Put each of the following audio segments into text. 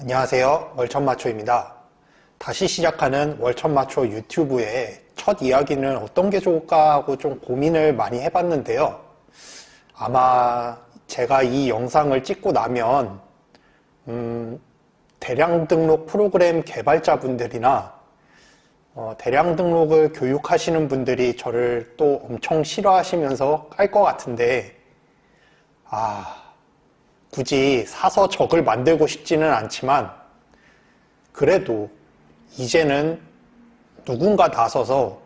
안녕하세요. 월천마초입니다. 다시 시작하는 월천마초 유튜브의 첫 이야기는 어떤 게 좋을까 하고 좀 고민을 많이 해봤는데요. 아마 제가 이 영상을 찍고 나면 대량 등록 프로그램 개발자분들이나 대량 등록을 교육하시는 분들이 저를 또 엄청 싫어하시면서 깔 것 같은데 굳이 사서 적을 만들고 싶지는 않지만 그래도 이제는 누군가 나서서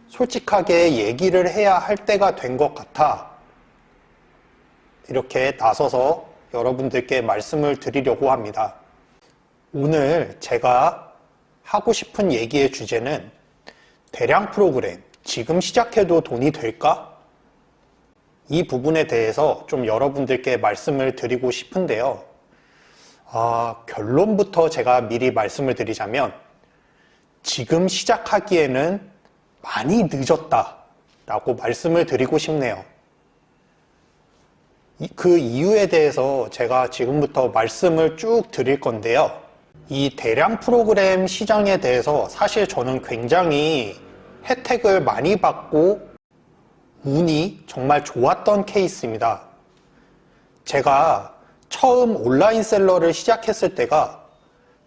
솔직하게 얘기를 해야 할 때가 된 것 같아 이렇게 나서서 여러분들께 말씀을 드리려고 합니다. 오늘 제가 하고 싶은 얘기의 주제는 대량 프로그램 지금 시작해도 돈이 될까? 이 부분에 대해서 좀 여러분들께 말씀을 드리고 싶은데요. 결론부터 제가 미리 말씀을 드리자면 지금 시작하기에는 많이 늦었다 라고 말씀을 드리고 싶네요. 그 이유에 대해서 제가 지금부터 말씀을 쭉 드릴 건데요. 이 대량 프로그램 시장에 대해서 사실 저는 굉장히 혜택을 많이 받고 운이 정말 좋았던 케이스입니다. 제가 처음 온라인 셀러를 시작했을 때가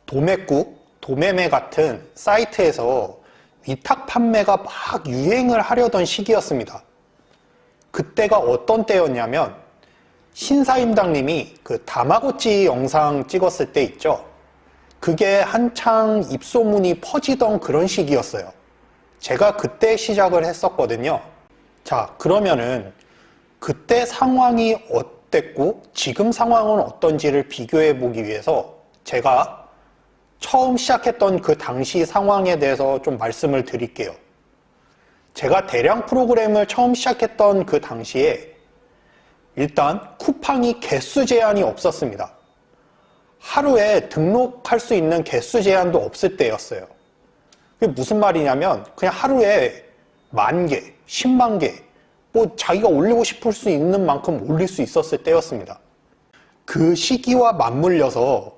도매국, 도매매 같은 사이트에서 위탁 판매가 막 유행을 하려던 시기였습니다. 그때가 어떤 때였냐면 신사임당님이 그 다마고치 영상 찍었을 때 있죠. 그게 한창 입소문이 퍼지던 그런 시기였어요. 제가 그때 시작을 했었거든요. 자, 그러면은 그때 상황이 어땠고 지금 상황은 어떤지를 비교해 보기 위해서 제가 처음 시작했던 그 당시 상황에 대해서 좀 말씀을 드릴게요. 제가 대량 프로그램을 처음 시작했던 그 당시에 일단 쿠팡이 개수 제한이 없었습니다. 하루에 등록할 수 있는 개수 제한도 없을 때였어요. 그게 무슨 말이냐면 그냥 하루에 10,000개, 10만 개, 자기가 올리고 싶을 수 있는 만큼 올릴 수 있었을 때였습니다. 그 시기와 맞물려서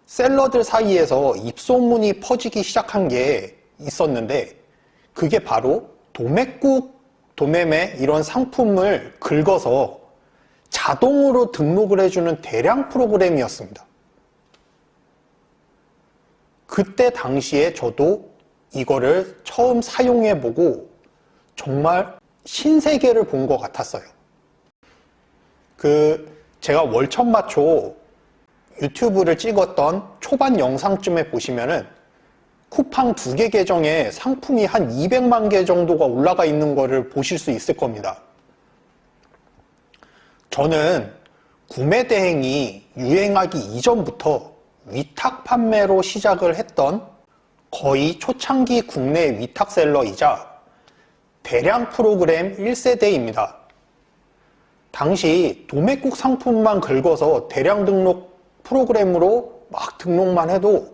셀러들 사이에서 입소문이 퍼지기 시작한 게 있었는데 그게 바로 도매국, 도매매 이런 상품을 긁어서 자동으로 등록을 해주는 대량 프로그램이었습니다. 그때 당시에 저도 이거를 처음 사용해보고 정말 신세계를 본 것 같았어요. 제가 월천마초 유튜브를 찍었던 초반 영상쯤에 보시면은 쿠팡 2개 계정에 상품이 한 200만 개 정도가 올라가 있는 거를 보실 수 있을 겁니다. 저는 구매 대행이 유행하기 이전부터 위탁 판매로 시작을 했던 거의 초창기 국내 위탁셀러이자 대량 프로그램 1세대입니다. 당시 도매국 상품만 긁어서 대량 등록 프로그램으로 막 등록만 해도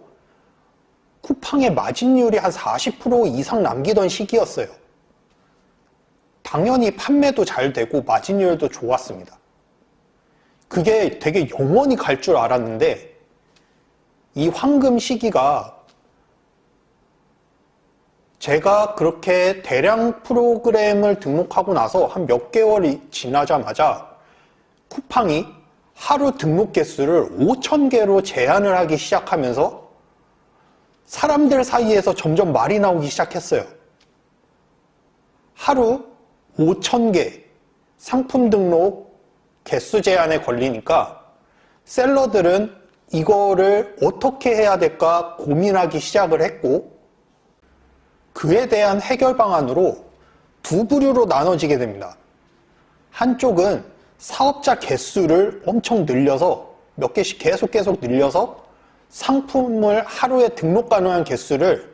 쿠팡의 마진율이 한 40% 이상 남기던 시기였어요. 당연히 판매도 잘 되고 마진율도 좋았습니다. 그게 되게 영원히 갈 줄 알았는데 이 황금 시기가 제가 그렇게 대량 프로그램을 등록하고 나서 한 몇 개월이 지나자마자 쿠팡이 하루 등록 개수를 5,000개로 제한을 하기 시작하면서 사람들 사이에서 점점 말이 나오기 시작했어요. 하루 5,000개 상품 등록 개수 제한에 걸리니까 셀러들은 이거를 어떻게 해야 될까 고민하기 시작을 했고 그에 대한 해결 방안으로 두 부류로 나눠지게 됩니다. 한쪽은 사업자 개수를 엄청 늘려서 몇 개씩 계속 늘려서 상품을 하루에 등록 가능한 개수를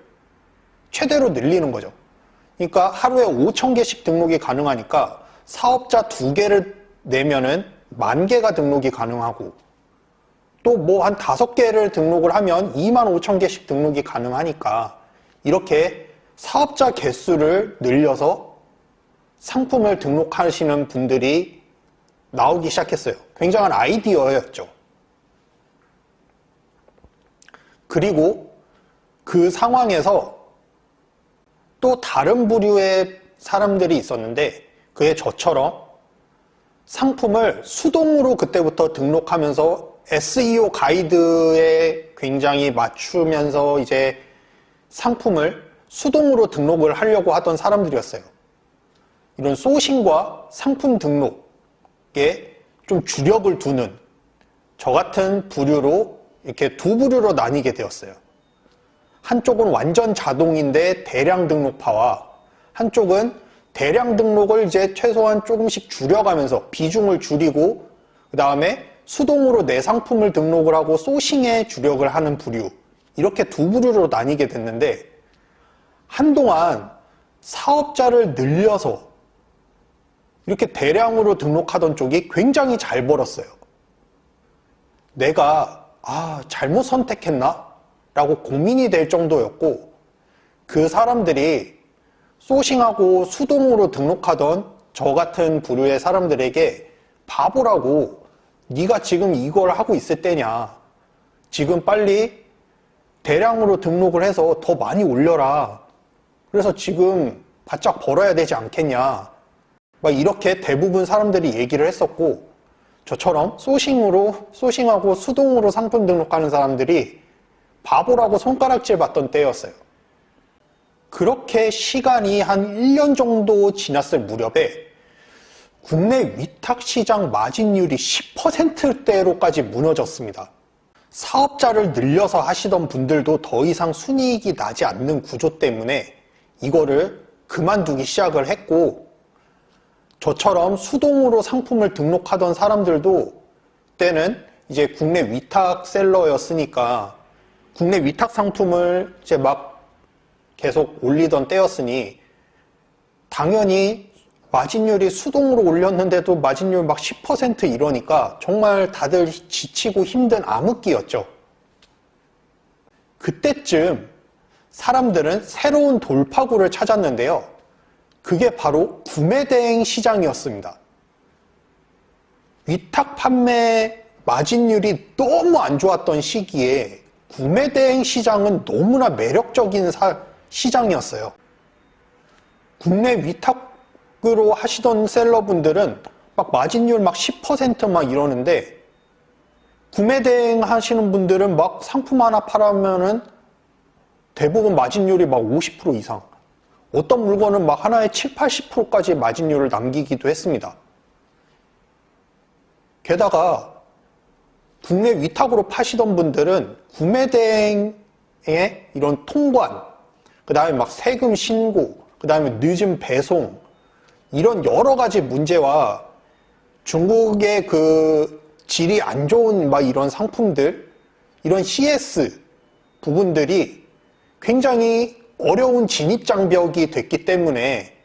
최대로 늘리는 거죠. 그러니까 하루에 5,000개씩 등록이 가능하니까 사업자 2개를 내면은 10,000개가 등록이 가능하고 또 한 5개를 등록을 하면 25,000개씩 등록이 가능하니까 이렇게 사업자 개수를 늘려서 상품을 등록하시는 분들이 나오기 시작했어요. 굉장한 아이디어였죠. 그리고 그 상황에서 또 다른 부류의 사람들이 있었는데 그게 저처럼 상품을 수동으로 그때부터 등록하면서 SEO 가이드에 굉장히 맞추면서 이제 상품을 수동으로 등록을 하려고 하던 사람들이었어요. 이런 소싱과 상품 등록에 좀 주력을 두는 저 같은 부류로 이렇게 두 부류로 나뉘게 되었어요. 한쪽은 완전 자동인데 대량 등록파와 한쪽은 대량 등록을 이제 최소한 조금씩 줄여가면서 비중을 줄이고 그 다음에 수동으로 내 상품을 등록을 하고 소싱에 주력을 하는 부류, 이렇게 두 부류로 나뉘게 됐는데 한동안 사업자를 늘려서 이렇게 대량으로 등록하던 쪽이 굉장히 잘 벌었어요. 내가 잘못 선택했나? 라고 고민이 될 정도였고, 그 사람들이 소싱하고 수동으로 등록하던 저 같은 부류의 사람들에게 바보라고, 네가 지금 이걸 하고 있을 때냐, 지금 빨리 대량으로 등록을 해서 더 많이 올려라, 그래서 지금 바짝 벌어야 되지 않겠냐, 막 이렇게 대부분 사람들이 얘기를 했었고, 저처럼 소싱하고 수동으로 상품 등록하는 사람들이 바보라고 손가락질 받던 때였어요. 그렇게 시간이 한 1년 정도 지났을 무렵에 국내 위탁시장 마진율이 10%대로까지 무너졌습니다. 사업자를 늘려서 하시던 분들도 더 이상 순이익이 나지 않는 구조 때문에 이거를 그만두기 시작을 했고, 저처럼 수동으로 상품을 등록하던 사람들도 때는 이제 국내 위탁셀러였으니까 국내 위탁 상품을 이제 막 계속 올리던 때였으니 당연히 마진율이 수동으로 올렸는데도 마진율 막 10% 이러니까 정말 다들 지치고 힘든 암흑기였죠. 그때쯤 사람들은 새로운 돌파구를 찾았는데요. 그게 바로 구매대행 시장이었습니다. 위탁 판매 마진율이 너무 안 좋았던 시기에 구매대행 시장은 너무나 매력적인 시장이었어요. 국내 위탁으로 하시던 셀러분들은 막 마진율 막 10% 이러는데, 구매대행 하시는 분들은 막 상품 하나 팔으면은 대부분 마진율이 막 50% 이상, 어떤 물건은 막 하나에 7, 80%까지 마진율을 남기기도 했습니다. 게다가 국내 위탁으로 파시던 분들은 구매대행의 이런 통관, 그 다음에 막 세금 신고, 그 다음에 늦은 배송, 이런 여러 가지 문제와 중국의 그 질이 안 좋은 막 이런 상품들, 이런 CS 부분들이 굉장히 어려운 진입장벽이 됐기 때문에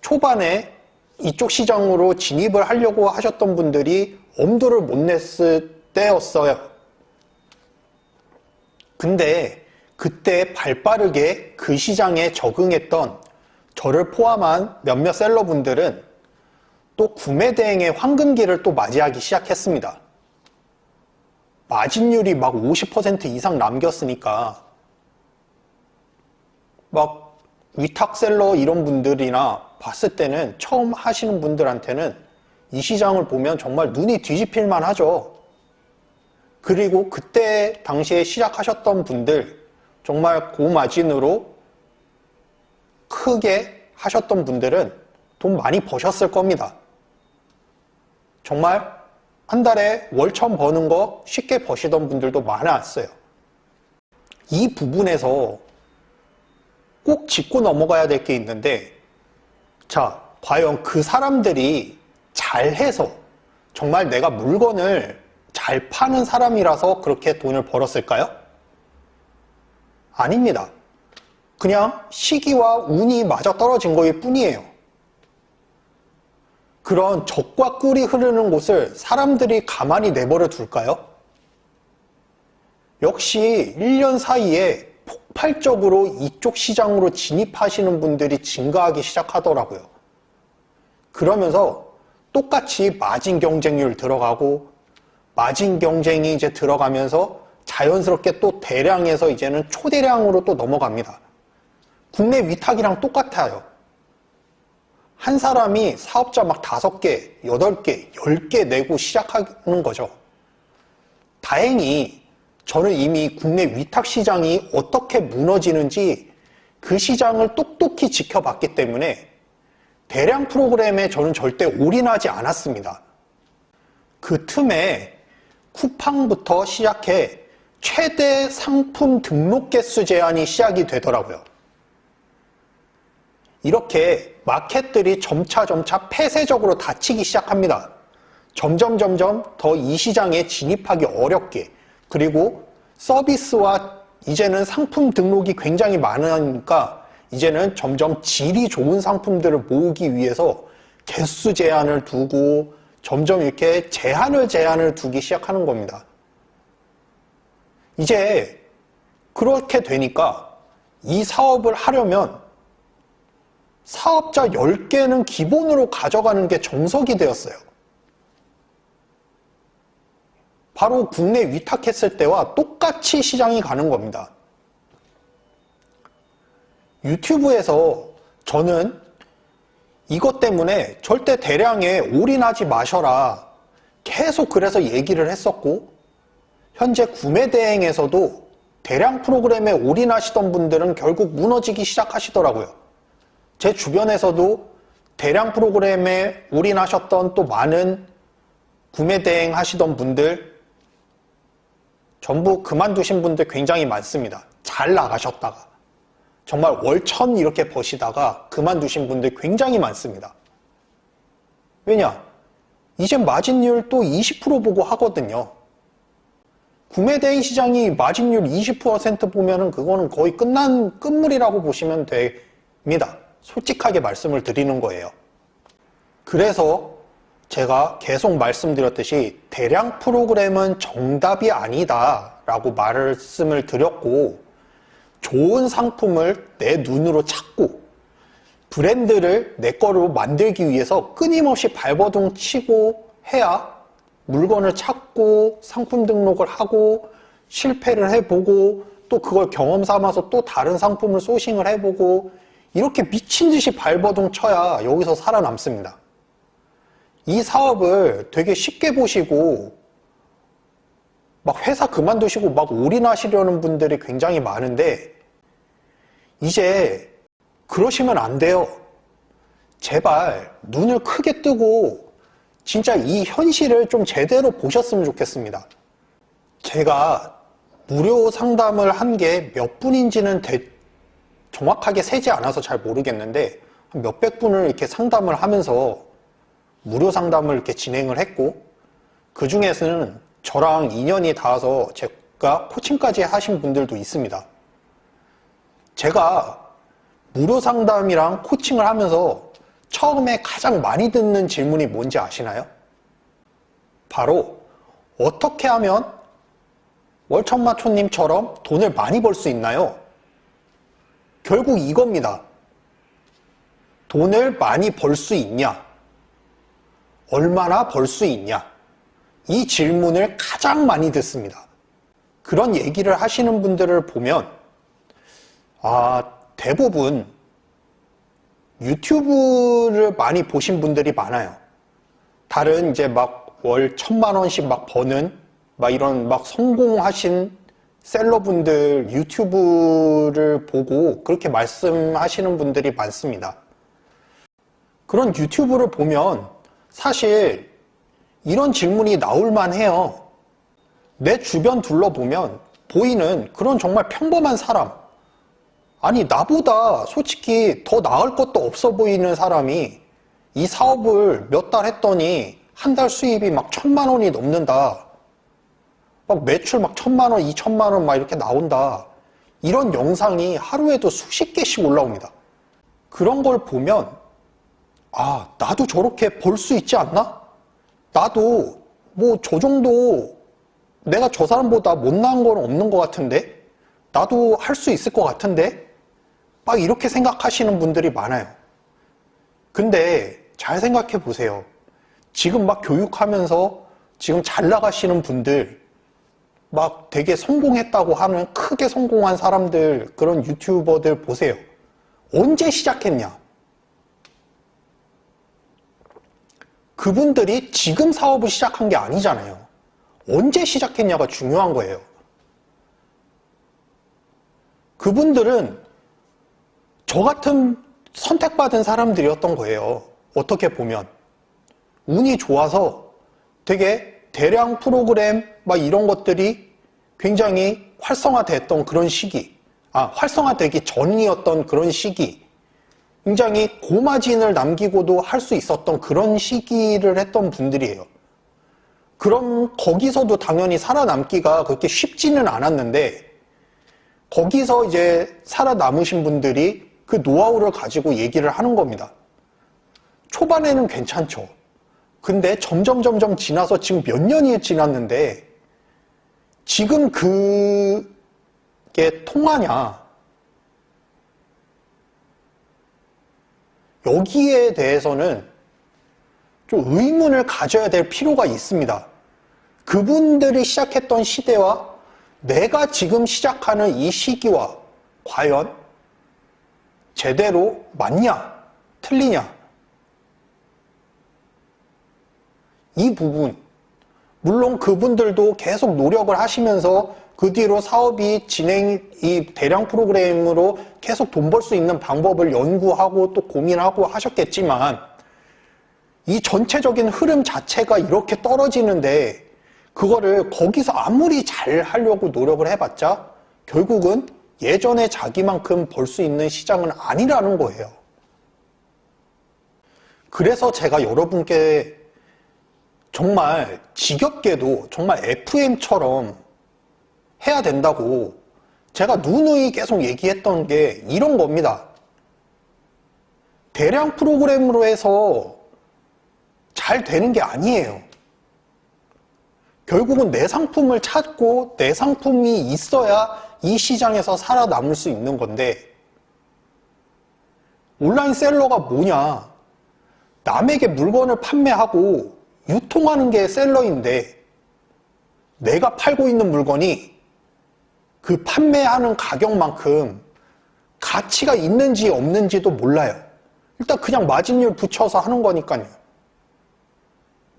초반에 이쪽 시장으로 진입을 하려고 하셨던 분들이 엄두를 못 냈을 때였어요. 근데 그때 발빠르게 그 시장에 적응했던 저를 포함한 몇몇 셀러분들은 또 구매대행의 황금기를 또 맞이하기 시작했습니다. 마진율이 막 50% 이상 남겼으니까 막 위탁셀러 이런 분들이나 봤을 때는, 처음 하시는 분들한테는 이 시장을 보면 정말 눈이 뒤집힐만 하죠. 그리고 그때 당시에 시작하셨던 분들, 정말 고마진으로 크게 하셨던 분들은 돈 많이 버셨을 겁니다. 정말 한 달에 월천 버는 거 쉽게 버시던 분들도 많았어요. 이 부분에서 꼭 짚고 넘어가야 될 게 있는데, 자, 과연 그 사람들이 잘해서 정말 내가 물건을 잘 파는 사람이라서 그렇게 돈을 벌었을까요? 아닙니다. 그냥 시기와 운이 맞아떨어진 거일 뿐이에요. 그런 적과 꿀이 흐르는 곳을 사람들이 가만히 내버려 둘까요? 역시 1년 사이에 폭발적으로 이쪽 시장으로 진입하시는 분들이 증가하기 시작하더라고요. 그러면서 똑같이 마진 경쟁률 들어가고, 마진 경쟁이 이제 들어가면서 자연스럽게 또 대량에서 이제는 초대량으로 또 넘어갑니다. 국내 위탁이랑 똑같아요. 한 사람이 사업자 막 5개, 8개, 10개 내고 시작하는 거죠. 다행히 저는 이미 국내 위탁 시장이 어떻게 무너지는지 그 시장을 똑똑히 지켜봤기 때문에 대량 프로그램에 저는 절대 올인하지 않았습니다. 그 틈에 쿠팡부터 시작해 최대 상품 등록 개수 제한이 시작이 되더라고요. 이렇게 마켓들이 점차 폐쇄적으로 닫히기 시작합니다. 점점 더 이 시장에 진입하기 어렵게, 그리고 서비스와 이제는 상품 등록이 굉장히 많으니까 이제는 점점 질이 좋은 상품들을 모으기 위해서 개수 제한을 두고 점점 이렇게 제한을 두기 시작하는 겁니다. 이제 그렇게 되니까 이 사업을 하려면 사업자 10개는 기본으로 가져가는 게 정석이 되었어요. 바로 국내 위탁했을 때와 똑같이 시장이 가는 겁니다. 유튜브에서 저는 이것 때문에 절대 대량에 올인하지 마셔라 계속 그래서 얘기를 했었고, 현재 구매 대행에서도 대량 프로그램에 올인하시던 분들은 결국 무너지기 시작하시더라고요. 제 주변에서도 대량 프로그램에 올인하셨던 또 많은 구매 대행 하시던 분들 전부 그만두신 분들 굉장히 많습니다. 잘 나가셨다가 정말 월천 이렇게 버시다가 그만두신 분들 굉장히 많습니다. 왜냐? 이제 마진율 또 20% 보고 하거든요. 구매 대행 시장이 마진율 20% 보면은 그거는 거의 끝난 끝물이라고 보시면 됩니다. 솔직하게 말씀을 드리는 거예요. 그래서 제가 계속 말씀드렸듯이 대량 프로그램은 정답이 아니다 라고 말씀을 드렸고, 좋은 상품을 내 눈으로 찾고 브랜드를 내 거로 만들기 위해서 끊임없이 발버둥 치고 해야 물건을 찾고 상품 등록을 하고 실패를 해보고 또 그걸 경험 삼아서 또 다른 상품을 소싱을 해보고 이렇게 미친 듯이 발버둥 쳐야 여기서 살아남습니다. 이 사업을 되게 쉽게 보시고 막 회사 그만두시고 막 올인하시려는 분들이 굉장히 많은데 이제 그러시면 안 돼요. 제발 눈을 크게 뜨고 진짜 이 현실을 좀 제대로 보셨으면 좋겠습니다. 제가 무료 상담을 한 게 몇 분인지는 정확하게 세지 않아서 잘 모르겠는데 몇백 분을 이렇게 상담을 하면서 무료 상담을 이렇게 진행을 했고, 그 중에서는 저랑 인연이 닿아서 제가 코칭까지 하신 분들도 있습니다. 제가 무료 상담이랑 코칭을 하면서 처음에 가장 많이 듣는 질문이 뭔지 아시나요? 바로 어떻게 하면 월천마초님처럼 돈을 많이 벌 수 있나요? 결국 이겁니다. 돈을 많이 벌 수 있냐? 얼마나 벌 수 있냐? 이 질문을 가장 많이 듣습니다. 그런 얘기를 하시는 분들을 보면 대부분 유튜브를 많이 보신 분들이 많아요. 다른 이제 막 월 1000만 원씩 막 버는 막 이런 막 성공하신 셀러분들 유튜브를 보고 그렇게 말씀하시는 분들이 많습니다. 그런 유튜브를 보면 사실 이런 질문이 나올만 해요. 내 주변 둘러보면 보이는 그런 정말 평범한 사람, 아니 나보다 솔직히 더 나을 것도 없어 보이는 사람이 이 사업을 몇 달 했더니 한 달 수입이 막 1000만 원이 넘는다, 막 매출 막 1000만 원, 2000만 원 막 이렇게 나온다, 이런 영상이 하루에도 수십 개씩 올라옵니다. 그런 걸 보면 나도 저렇게 벌 수 있지 않나? 나도 뭐 저 정도, 내가 저 사람보다 못나은 건 없는 것 같은데? 나도 할 수 있을 것 같은데? 막 이렇게 생각하시는 분들이 많아요. 근데 잘 생각해 보세요. 지금 막 교육하면서 지금 잘 나가시는 분들, 막 되게 성공했다고 하는 크게 성공한 사람들, 그런 유튜버들 보세요. 언제 시작했냐? 그분들이 지금 사업을 시작한 게 아니잖아요. 언제 시작했냐가 중요한 거예요. 그분들은 저 같은 선택받은 사람들이었던 거예요. 어떻게 보면. 운이 좋아서 되게 대량 프로그램 막 이런 것들이 굉장히 활성화됐던 그런 시기, 활성화되기 전이었던 그런 시기, 굉장히 고마진을 남기고도 할 수 있었던 그런 시기를 했던 분들이에요. 그럼 거기서도 당연히 살아남기가 그렇게 쉽지는 않았는데, 거기서 이제 살아남으신 분들이 그 노하우를 가지고 얘기를 하는 겁니다. 초반에는 괜찮죠. 근데 점점 지나서 지금 몇 년이 지났는데 지금 그게 통하냐? 여기에 대해서는 좀 의문을 가져야 될 필요가 있습니다. 그분들이 시작했던 시대와 내가 지금 시작하는 이 시기와 과연 제대로 맞냐? 틀리냐? 이 부분, 물론 그분들도 계속 노력을 하시면서 그 뒤로 사업이 이 대량 프로그램으로 계속 돈 벌 수 있는 방법을 연구하고 또 고민하고 하셨겠지만, 이 전체적인 흐름 자체가 이렇게 떨어지는데 그거를 거기서 아무리 잘 하려고 노력을 해봤자 결국은 예전에 자기만큼 벌 수 있는 시장은 아니라는 거예요. 그래서 제가 여러분께 정말 지겹게도 정말 FM처럼 해야 된다고 제가 누누이 계속 얘기했던 게 이런 겁니다. 대량 프로그램으로 해서 잘 되는 게 아니에요. 결국은 내 상품을 찾고 내 상품이 있어야 이 시장에서 살아남을 수 있는 건데, 온라인 셀러가 뭐냐? 남에게 물건을 판매하고 유통하는 게 셀러인데 내가 팔고 있는 물건이 그 판매하는 가격만큼 가치가 있는지 없는지도 몰라요. 일단 그냥 마진율 붙여서 하는 거니까요.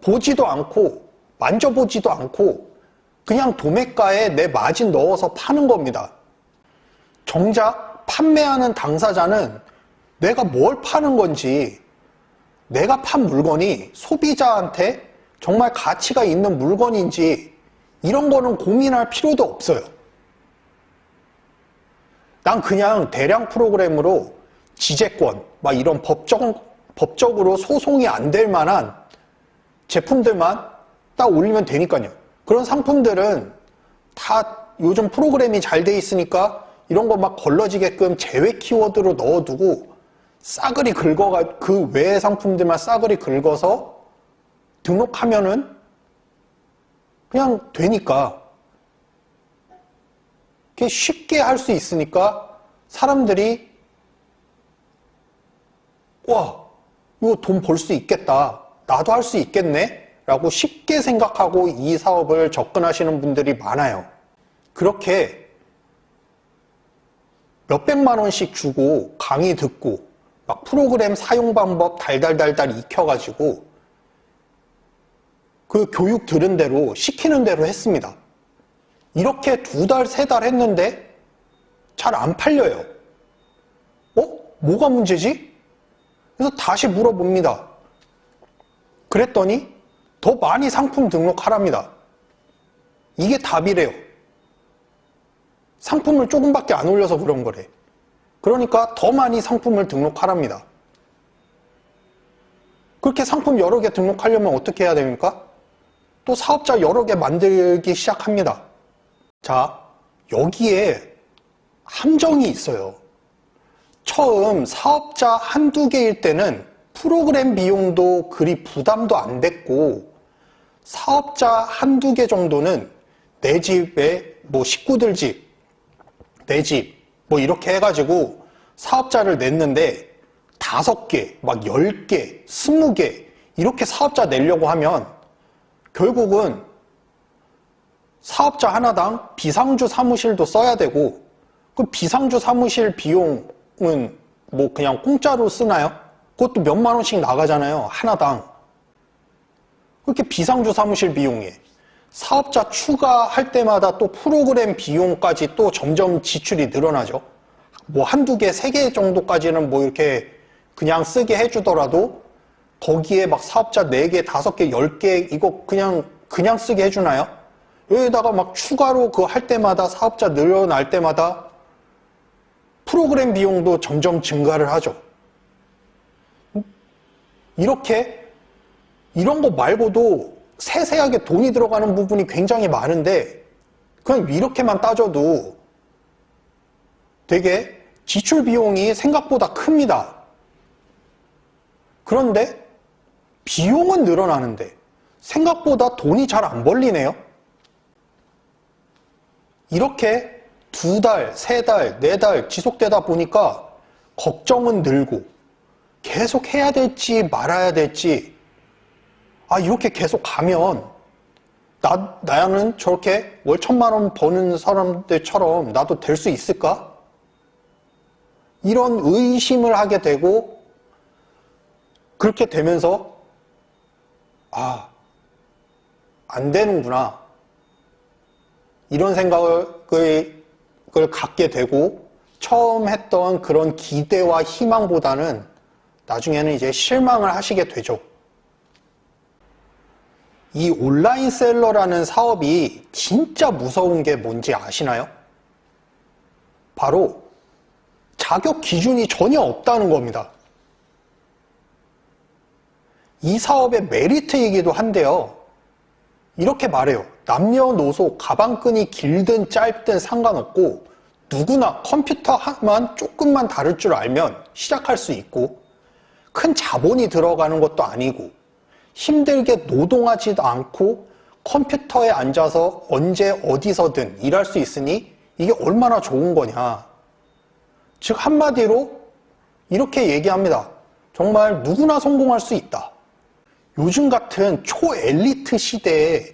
보지도 않고 만져보지도 않고 그냥 도매가에 내 마진 넣어서 파는 겁니다. 정작 판매하는 당사자는 내가 뭘 파는 건지, 내가 판 물건이 소비자한테 정말 가치가 있는 물건인지 이런 거는 고민할 필요도 없어요. 난 그냥 대량 프로그램으로 지재권, 막 이런 법적으로 소송이 안 될 만한 제품들만 딱 올리면 되니까요. 그런 상품들은 다 요즘 프로그램이 잘 돼 있으니까 이런 거 막 걸러지게끔 제외 키워드로 넣어두고 싸그리 그 외의 상품들만 싸그리 긁어서 등록하면은 그냥 되니까, 그게 쉽게 할 수 있으니까 사람들이 와, 이거 돈 벌 수 있겠다, 나도 할 수 있겠네 라고 쉽게 생각하고 이 사업을 접근하시는 분들이 많아요. 그렇게 몇백만 원씩 주고 강의 듣고 막 프로그램 사용 방법 달달달달 익혀가지고 그 교육 들은 대로 시키는 대로 했습니다. 이렇게 2달, 3달 했는데 잘 안 팔려요. 뭐가 문제지? 그래서 다시 물어봅니다. 그랬더니 더 많이 상품 등록하랍니다. 이게 답이래요. 상품을 조금밖에 안 올려서 그런 거래. 그러니까 더 많이 상품을 등록하랍니다. 그렇게 상품 여러 개 등록하려면 어떻게 해야 됩니까? 또 사업자 여러 개 만들기 시작합니다. 자, 여기에 함정이 있어요. 처음 사업자 한두 개일 때는 프로그램 비용도 그리 부담도 안 됐고, 사업자 한두 개 정도는 내 집에 뭐 식구들 집, 내 집, 뭐 이렇게 해가지고 사업자를 냈는데 5개, 막 10개, 20개 이렇게 사업자 내려고 하면 결국은 사업자 하나당 비상주 사무실도 써야 되고, 그 비상주 사무실 비용은 뭐 그냥 공짜로 쓰나요? 그것도 몇만 원씩 나가잖아요, 하나당. 그렇게 비상주 사무실 비용에 사업자 추가할 때마다 또 프로그램 비용까지 또 점점 지출이 늘어나죠. 뭐 한두 개, 세 개 정도까지는 뭐 이렇게 그냥 쓰게 해주더라도 거기에 막 사업자 4개, 5개, 10개 이거 그냥 쓰게 해주나요? 여기다가 막 추가로 그거 할 때마다 사업자 늘어날 때마다 프로그램 비용도 점점 증가를 하죠. 이런 거 말고도 세세하게 돈이 들어가는 부분이 굉장히 많은데 그냥 이렇게만 따져도 되게 지출 비용이 생각보다 큽니다. 그런데 비용은 늘어나는데 생각보다 돈이 잘 안 벌리네요. 이렇게 2달, 3달, 4달 지속되다 보니까 걱정은 늘고 계속 해야 될지 말아야 될지, 이렇게 계속 가면 나는 저렇게 월 1,000만 원 버는 사람들처럼 나도 될 수 있을까? 이런 의심을 하게 되고, 그렇게 되면서 안 되는구나, 이런 생각을 갖게 되고, 처음 했던 그런 기대와 희망보다는 나중에는 이제 실망을 하시게 되죠. 이 온라인 셀러라는 사업이 진짜 무서운 게 뭔지 아시나요? 바로 자격 기준이 전혀 없다는 겁니다. 이 사업의 메리트이기도 한데요. 이렇게 말해요. 남녀노소 가방끈이 길든 짧든 상관없고 누구나 컴퓨터만 조금만 다룰 줄 알면 시작할 수 있고, 큰 자본이 들어가는 것도 아니고 힘들게 노동하지도 않고 컴퓨터에 앉아서 언제 어디서든 일할 수 있으니 이게 얼마나 좋은 거냐. 즉 한마디로 이렇게 얘기합니다. 정말 누구나 성공할 수 있다. 요즘 같은 초엘리트 시대에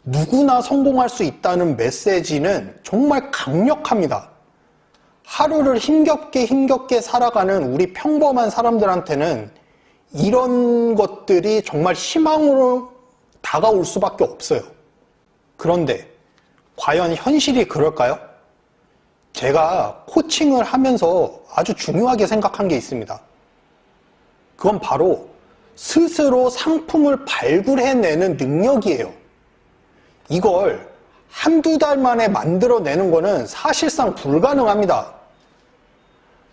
누구나 성공할 수 있다는 메시지는 정말 강력합니다. 하루를 힘겹게 살아가는 우리 평범한 사람들한테는 이런 것들이 정말 희망으로 다가올 수밖에 없어요. 그런데 과연 현실이 그럴까요? 제가 코칭을 하면서 아주 중요하게 생각한 게 있습니다. 그건 바로 스스로 상품을 발굴해내는 능력이에요. 이걸 한두 달 만에 만들어내는 거는 사실상 불가능합니다.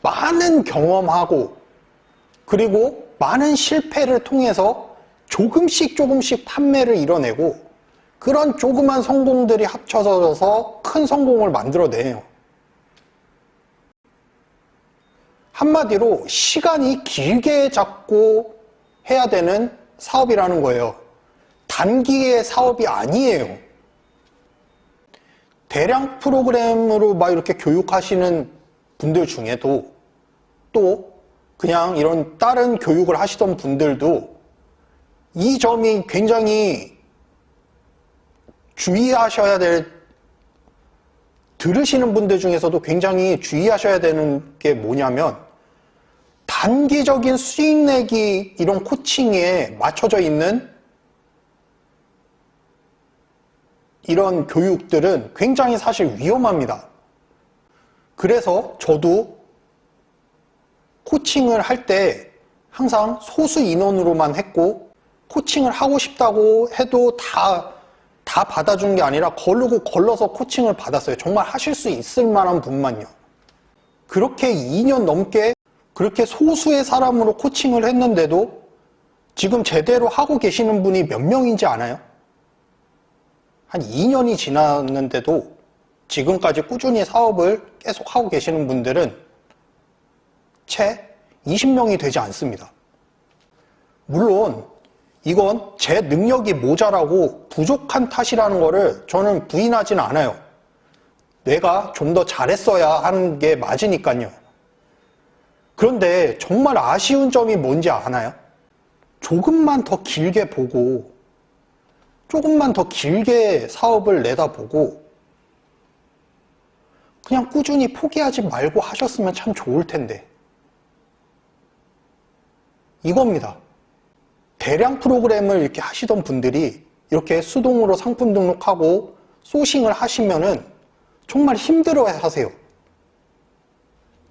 많은 경험하고 그리고 많은 실패를 통해서 조금씩 판매를 이뤄내고 그런 조그만 성공들이 합쳐져서 큰 성공을 만들어내요. 한마디로 시간이 길게 잡고 해야 되는 사업이라는 거예요. 단기의 사업이 아니에요. 대량 프로그램으로 막 이렇게 교육하시는 분들 중에도 또 그냥 이런 다른 교육을 하시던 분들도 이 점이 굉장히 주의하셔야 될, 들으시는 분들 중에서도 굉장히 주의하셔야 되는 게 뭐냐면, 단기적인 수익 내기 이런 코칭에 맞춰져 있는 이런 교육들은 굉장히 사실 위험합니다. 그래서 저도 코칭을 할 때 항상 소수 인원으로만 했고, 코칭을 하고 싶다고 해도 다 받아준 게 아니라 걸러서 코칭을 받았어요. 정말 하실 수 있을 만한 분만요. 그렇게 2년 넘게 그렇게 소수의 사람으로 코칭을 했는데도 지금 제대로 하고 계시는 분이 몇 명인지 아나요? 한 2년이 지났는데도 지금까지 꾸준히 사업을 계속 하고 계시는 분들은 채 20명이 되지 않습니다. 물론 이건 제 능력이 모자라고 부족한 탓이라는 거를 저는 부인하지는 않아요. 내가 좀 더 잘했어야 하는 게 맞으니까요. 그런데 정말 아쉬운 점이 뭔지 아나요? 조금만 더 길게 보고 조금만 더 길게 사업을 내다보고 그냥 꾸준히 포기하지 말고 하셨으면 참 좋을 텐데. 이겁니다. 대량 프로그램을 이렇게 하시던 분들이 이렇게 수동으로 상품 등록하고 소싱을 하시면은 정말 힘들어 하세요.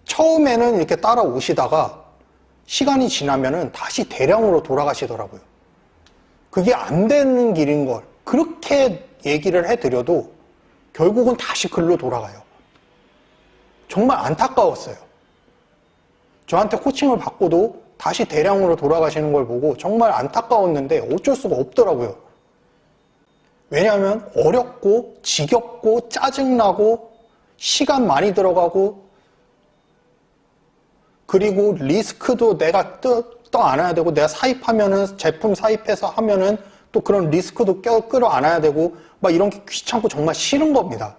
처음에는 이렇게 따라오시다가 시간이 지나면은 다시 대량으로 돌아가시더라고요. 그게 안 되는 길인 걸 그렇게 얘기를 해드려도 결국은 다시 글로 돌아가요. 정말 안타까웠어요. 저한테 코칭을 받고도 다시 대량으로 돌아가시는 걸 보고 정말 안타까웠는데 어쩔 수가 없더라고요. 왜냐하면 어렵고 지겹고 짜증나고 시간 많이 들어가고 그리고 리스크도 내가 떠 안아야 되고 내가 사입하면은 제품 사입해서 하면은 또 그런 리스크도 끌어안아야 되고 막 이런 게 귀찮고 정말 싫은 겁니다.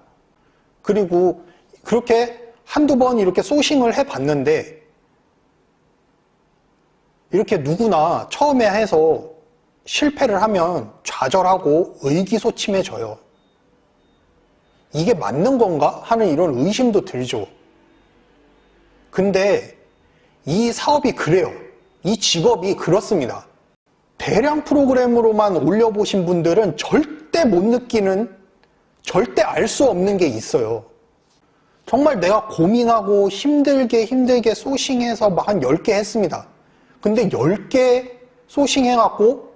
그리고 그렇게 한두 번 이렇게 소싱을 해봤는데 이렇게 누구나 처음에 해서 실패를 하면 좌절하고 의기소침해져요. 이게 맞는 건가 하는 이런 의심도 들죠. 근데 이 사업이 그래요. 이 직업이 그렇습니다. 대량 프로그램으로만 올려보신 분들은 절대 못 느끼는, 절대 알 수 없는 게 있어요. 정말 내가 고민하고 힘들게 소싱해서 막 한 10개 했습니다. 근데 10개 소싱해갖고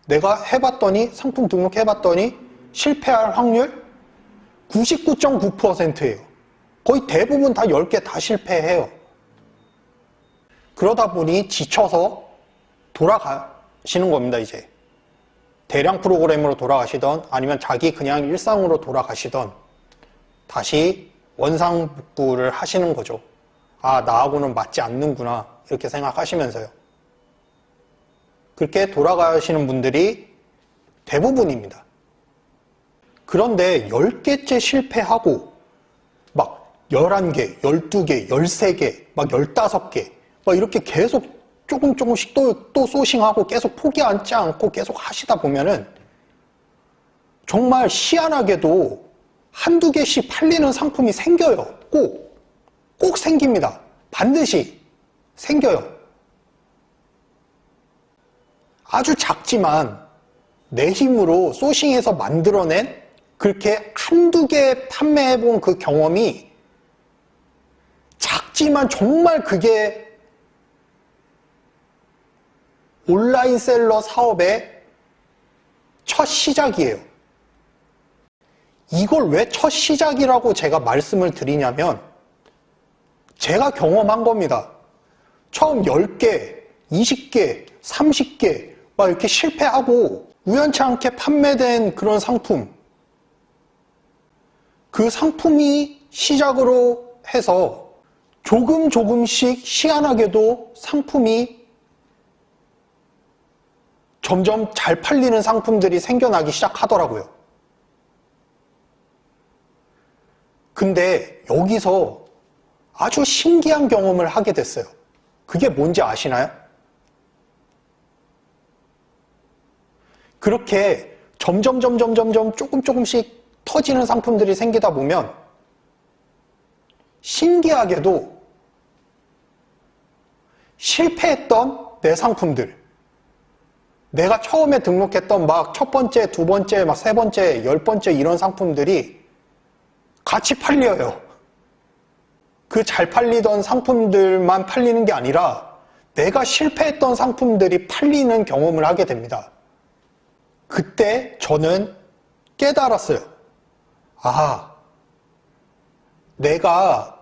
내가 해봤더니, 상품 등록해봤더니 실패할 확률 99.9%예요. 거의 대부분 다 10개 다 실패해요. 그러다 보니 지쳐서 돌아가시는 겁니다, 이제. 대량 프로그램으로 돌아가시던 아니면 자기 그냥 일상으로 돌아가시던 다시 원상복구를 하시는 거죠. 아, 나하고는 맞지 않는구나. 이렇게 생각하시면서요. 그렇게 돌아가시는 분들이 대부분입니다. 그런데 10개째 실패하고 막 11개, 12개, 13개, 막 15개 막 이렇게 계속 조금씩 또 소싱하고 계속 포기하지 않고 계속 하시다 보면은 정말 희한하게도 한두 개씩 팔리는 상품이 생겨요. 꼭 생깁니다. 반드시 생겨요. 아주 작지만 내 힘으로 소싱해서 만들어낸 그렇게 한두 개 판매해본 그 경험이 작지만 정말 그게 온라인 셀러 사업의 첫 시작이에요. 이걸 왜 첫 시작이라고 제가 말씀을 드리냐면 제가 경험한 겁니다. 처음 10개, 20개, 30개 막 이렇게 실패하고 우연치 않게 판매된 그런 상품, 그 상품이 시작으로 해서 조금씩 희한하게도 상품이 점점 잘 팔리는 상품들이 생겨나기 시작하더라고요. 근데 여기서 아주 신기한 경험을 하게 됐어요. 그게 뭔지 아시나요? 그렇게 점점 조금씩 터지는 상품들이 생기다 보면 신기하게도 실패했던 내 상품들, 내가 처음에 등록했던 막 첫 번째, 두 번째, 막 세 번째, 10번째 이런 상품들이 같이 팔려요. 그 잘 팔리던 상품들만 팔리는 게 아니라 내가 실패했던 상품들이 팔리는 경험을 하게 됩니다. 그때 저는 깨달았어요. 아, 내가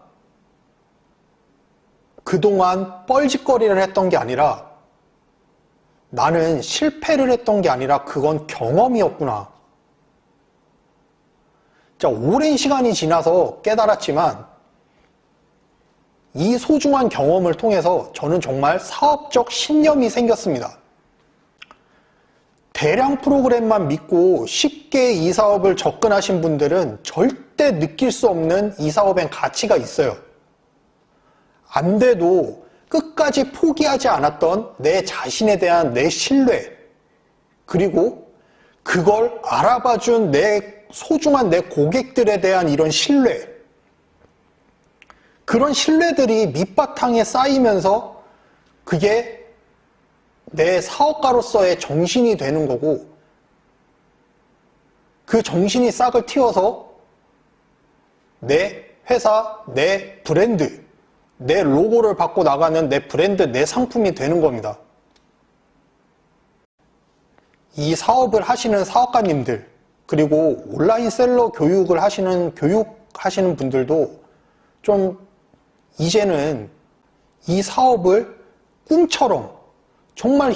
그동안 뻘짓거리를 했던 게 아니라 나는 실패를 했던 게 아니라 그건 경험이었구나. 자, 오랜 시간이 지나서 깨달았지만 이 소중한 경험을 통해서 저는 정말 사업적 신념이 생겼습니다. 대량 프로그램만 믿고 쉽게 이 사업을 접근하신 분들은 절대 느낄 수 없는 이 사업엔 가치가 있어요. 안 돼도 끝까지 포기하지 않았던 내 자신에 대한 내 신뢰, 그리고 그걸 알아봐준 내 소중한 내 고객들에 대한 이런 신뢰, 그런 신뢰들이 밑바탕에 쌓이면서 그게 내 사업가로서의 정신이 되는 거고, 그 정신이 싹을 틔워서 내 회사, 내 브랜드, 내 로고를 받고 나가는 내 브랜드, 내 상품이 되는 겁니다. 이 사업을 하시는 사업가님들, 그리고 온라인 셀러 교육을 교육하시는 분들도 좀 이제는 이 사업을 꿈처럼 정말 이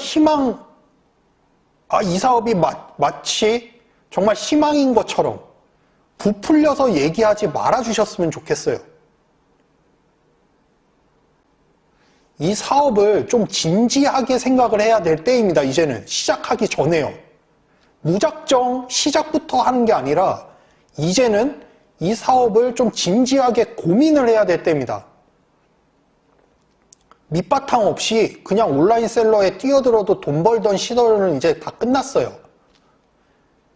사업이 마치 정말 희망인 것처럼 부풀려서 얘기하지 말아주셨으면 좋겠어요. 이 사업을 좀 진지하게 생각을 해야 될 때입니다. 이제는 시작하기 전에요. 무작정 시작부터 하는 게 아니라 이제는 이 사업을 좀 진지하게 고민을 해야 될 때입니다. 밑바탕 없이 그냥 온라인 셀러에 뛰어들어도 돈 벌던 시절은 이제 다 끝났어요.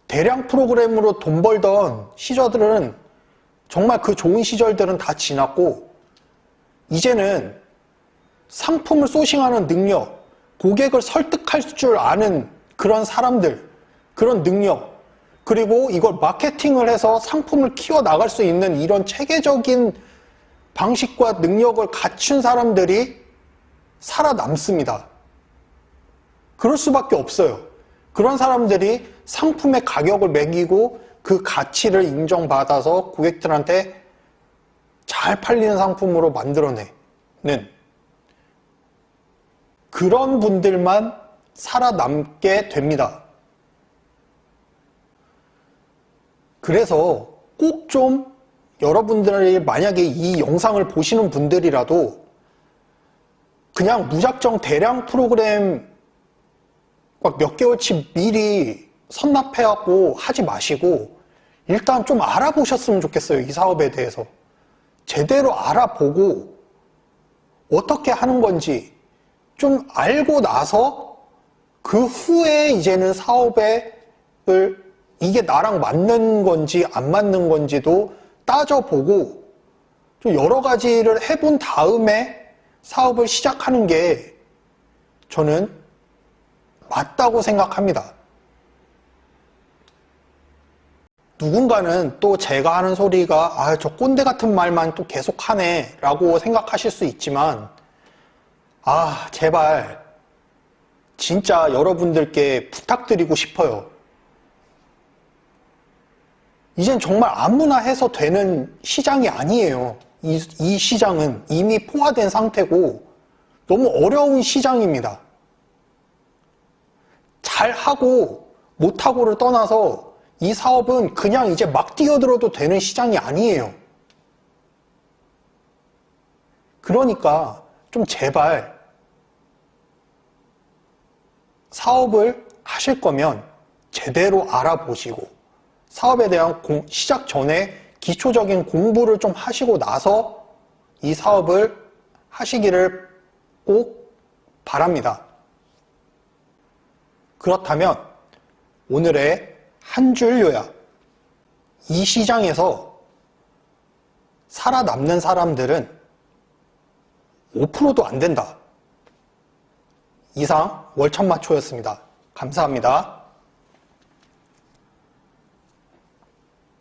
대량 프로그램으로 돈 벌던 시절들은 정말 그 좋은 시절들은 다 지났고, 이제는 상품을 소싱하는 능력, 고객을 설득할 줄 아는 그런 사람들, 그런 능력, 그리고 이걸 마케팅을 해서 상품을 키워나갈 수 있는 이런 체계적인 방식과 능력을 갖춘 사람들이 살아남습니다. 그럴 수밖에 없어요. 그런 사람들이 상품의 가격을 매기고 그 가치를 인정받아서 고객들한테 잘 팔리는 상품으로 만들어내는 그런 분들만 살아남게 됩니다. 그래서 꼭 좀 여러분들이 만약에 이 영상을 보시는 분들이라도 그냥 무작정 대량 프로그램 막 몇 개월치 미리 선납해갖고 하지 마시고 일단 좀 알아보셨으면 좋겠어요. 이 사업에 대해서 제대로 알아보고 어떻게 하는 건지 좀 알고 나서 그 후에 이제는 사업을 이게 나랑 맞는 건지 안 맞는 건지도 따져보고 좀 여러 가지를 해본 다음에 사업을 시작하는 게 저는 맞다고 생각합니다. 누군가는 또 제가 하는 소리가 저 꼰대 같은 말만 또 계속 하네 라고 생각하실 수 있지만, 제발 진짜 여러분들께 부탁드리고 싶어요. 이젠 정말 아무나 해서 되는 시장이 아니에요. 이 시장은 이미 포화된 상태고 너무 어려운 시장입니다. 잘하고 못하고를 떠나서 이 사업은 그냥 이제 막 뛰어들어도 되는 시장이 아니에요. 그러니까 좀 제발 사업을 하실 거면 제대로 알아보시고 사업에 대한 시작 전에 기초적인 공부를 좀 하시고 나서 이 사업을 하시기를 꼭 바랍니다. 그렇다면 오늘의 한 줄 요약. 이 시장에서 살아남는 사람들은 5%도 안 된다. 이상 월천마초였습니다. 감사합니다.